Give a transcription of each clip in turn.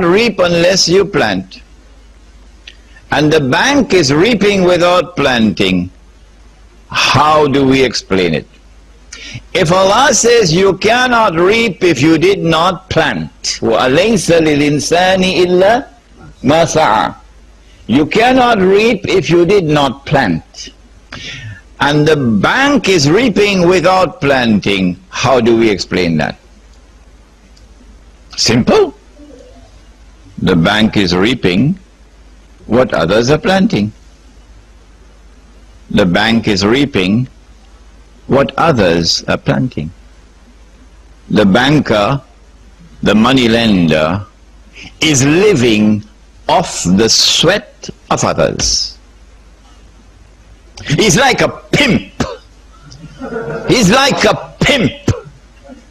reap unless you plant. And the bank is reaping without planting. How do we explain it? If Allah says you cannot reap if you did not plant, وَأَلَيْسَ لِلْإِنسَانِ إِلَّا مَا سَعَى, you cannot reap if you did not plant. And the bank is reaping without planting. How do we explain that? Simple. The bank is reaping what others are planting. The bank is reaping what others are planting. The banker, the money lender, is living off the sweat of others. He's like a pimp. He's like a pimp.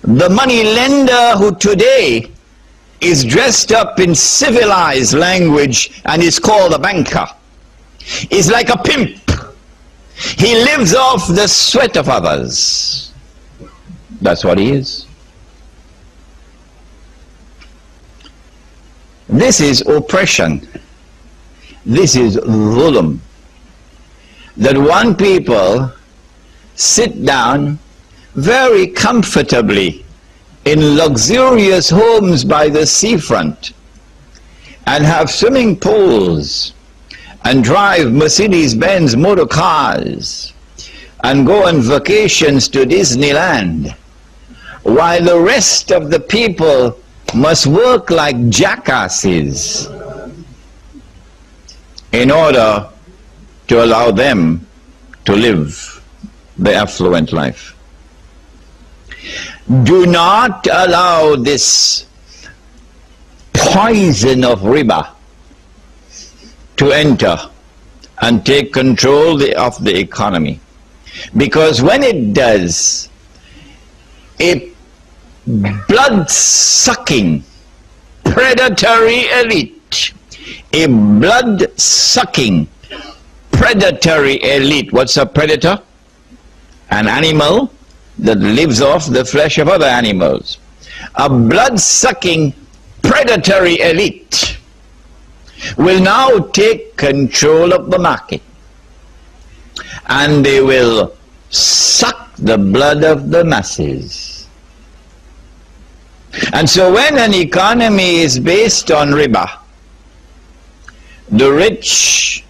The money lender who today is dressed up in civilized language and is called a banker is like a pimp. He lives off the sweat of others. That's what he is. This is oppression. This is dhulm. That one people sit down very comfortably in luxurious homes by the seafront and have swimming pools and drive Mercedes-Benz motor cars and go on vacations to Disneyland, while the rest of the people must work like jackasses in order to allow them to live the affluent life. Do not allow this poison of riba to enter and take control of the economy. Because when it does, a blood-sucking, predatory elite, a blood-sucking, predatory elite. What's a predator? An animal that lives off the flesh of other animals. A blood-sucking, predatory elite will now take control of the market, and they will suck the blood of the masses. And so when an economy is based on riba, the rich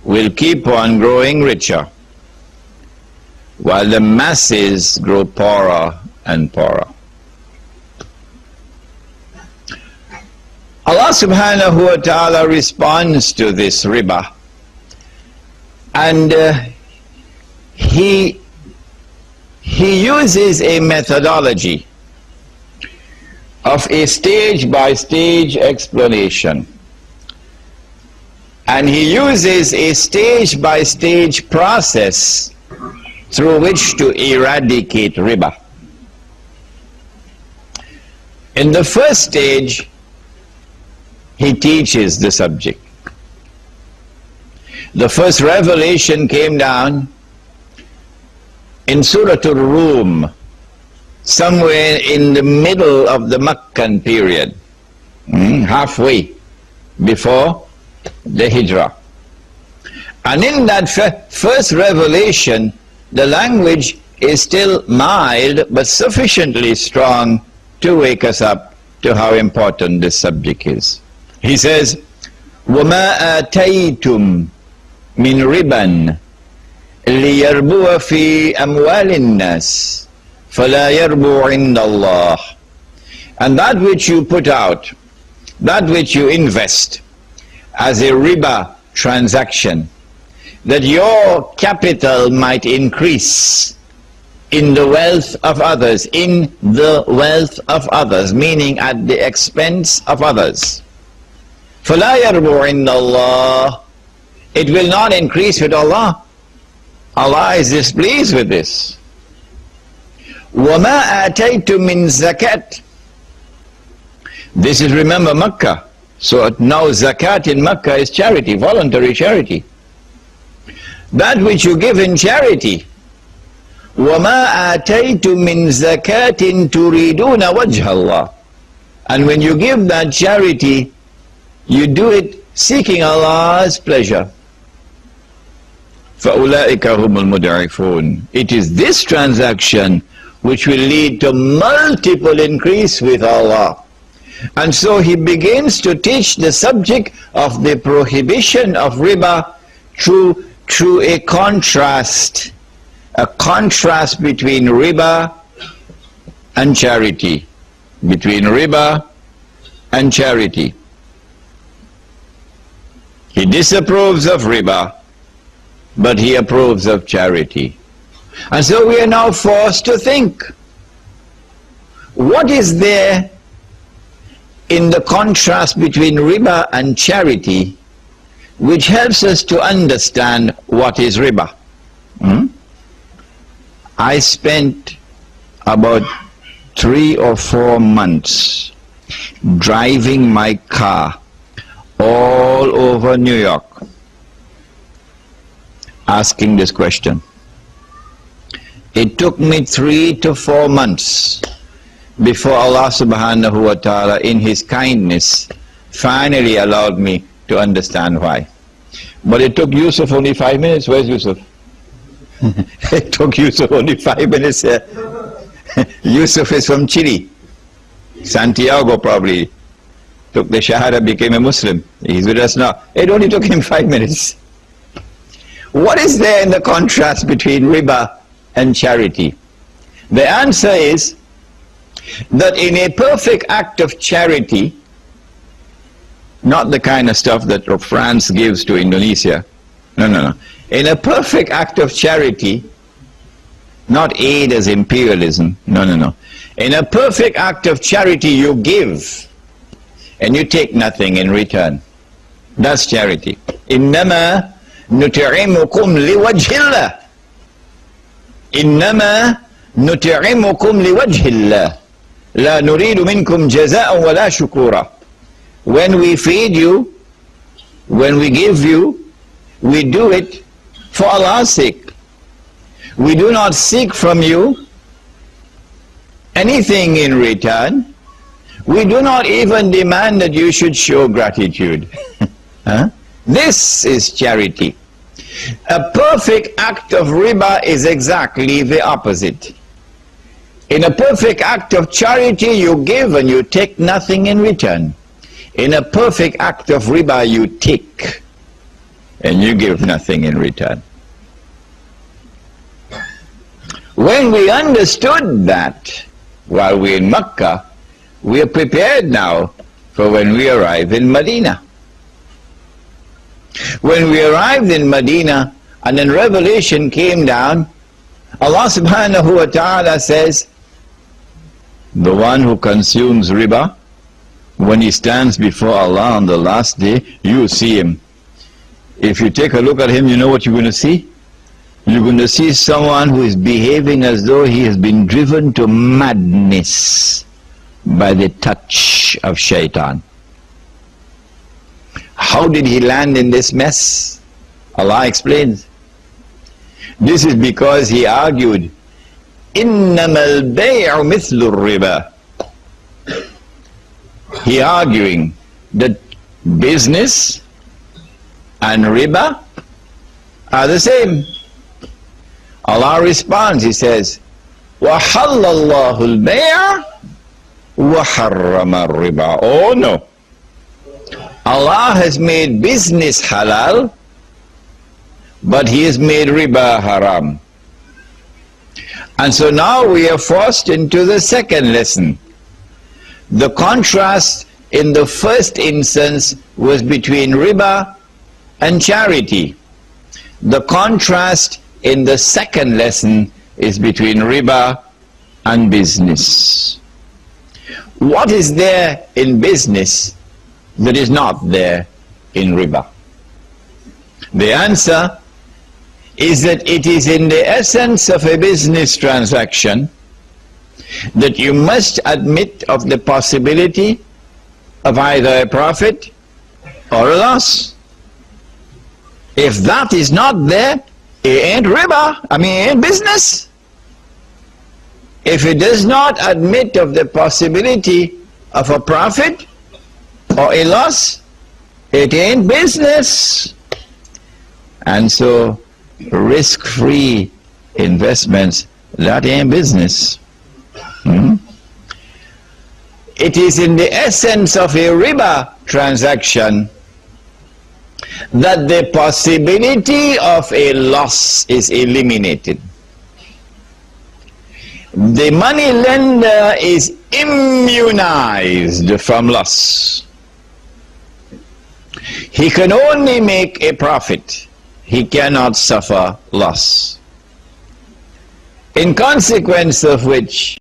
will keep on growing richer, while the masses grow poorer and poorer. Allah subhanahu wa ta'ala responds to this riba, and he uses a methodology of a stage-by-stage explanation, and he uses a stage-by-stage process through which to eradicate riba. In the first stage, he teaches the subject. The first revelation came down in Surah Al-Rum, somewhere in the middle of the Meccan period, halfway before the Hijrah. And in that first revelation, the language is still mild but sufficiently strong to wake us up to how important this subject is. He says, وَمَا آتَيْتُم مِّن رِبًا لِيَرْبُوَ فِي أَمْوَالِ النَّاسِ فَلَا يَرْبُو عِنْدَ اللَّهِ. And that which you put out, that which you invest as a riba transaction, that your capital might increase in the wealth of others, meaning at the expense of others. فَلَا يَرْبُو عِنْدَ اللَّهِ. It will not increase with Allah. Allah is displeased with this. وَمَا آتَيْتُم مِّن زَكَاةٍ. This is, remember, Makkah. So now zakat in Makkah is charity, voluntary charity. That which you give in charity. وَمَا آتَيْتُم مِّن زَكَاةٍ تُرِيدُونَ وَجْهَ اللَّهِ. And when you give that charity, you do it seeking Allah's pleasure. فَأُولَٰئِكَ هُمُ الْمُضْعِفُونَ. It is this transaction which will lead to multiple increase with Allah. And so he begins to teach the subject of the prohibition of riba through a contrast between riba and charity. Between riba and charity. He disapproves of riba, but he approves of charity. And so we are now forced to think, what is there in the contrast between riba and charity which helps us to understand what is riba? I spent about 3 or 4 months driving my car all over New York asking this question. It took me 3 to 4 months before Allah subhanahu wa ta'ala in His kindness finally allowed me to understand why. But it took Yusuf only 5 minutes. Where's Yusuf? It took Yusuf only 5 minutes. Yusuf is from Chile. Santiago probably took the Shahada, became a Muslim. He's with us now. It only took him 5 minutes. What is there in the contrast between riba and charity? The answer is that in a perfect act of charity, not the kind of stuff that France gives to Indonesia, no. In a perfect act of charity, not aid as imperialism, no. In a perfect act of charity, you give and you take nothing in return. That's charity. إِنَّمَا نُطْعِمُكُمْ لِوَجْهِ اللَّهِ. إِنَّمَا نُطْعِمُكُمْ لِوَجْهِ اللَّهِ لَا نُرِيدُ مِنْكُمْ جَزَاءً وَلَا شُكُورًا. When we feed you, when we give you, we do it for Allah's sake. We do not seek from you anything in return. We do not even demand that you should show gratitude. This is charity. A perfect act of riba is exactly the opposite. In a perfect act of charity, you give and you take nothing in return. In a perfect act of riba, you take and you give nothing in return. When we understood that while we're in Makkah, we are prepared now for when we arrive in Medina. When we arrived in Medina and then revelation came down, Allah subhanahu wa ta'ala says, the one who consumes riba, when he stands before Allah on the last day, you see him. If you take a look at him, you know what you're going to see? You're going to see someone who is behaving as though he has been driven to madness by the touch of shaitan. How did he land in this mess? Allah explains. This is because he argued, إِنَّمَا الْبَيْعُ مِثْلُ الرِّبَى. He arguing that business and riba are the same. Allah responds, He says, وَحَلَّ اللَّهُ الْبَيْعَ وَحَرَّمَ الرِّبَى. Oh no. Allah has made business halal, but He has made riba haram. And so now we are forced into the second lesson. The contrast in the first instance was between riba and charity. The contrast in the second lesson is between riba and business. What is there in business that is not there in riba? The answer is that it is in the essence of a business transaction that you must admit of the possibility of either a profit or a loss. If that is not there, it ain't riba, it ain't business. If it does not admit of the possibility of a profit or a loss, it ain't business. And so risk-free investments, that ain't business. It is in the essence of a riba transaction that the possibility of a loss is eliminated. The money lender is immunized from loss. He can only make a profit. He cannot suffer loss. In consequence of which,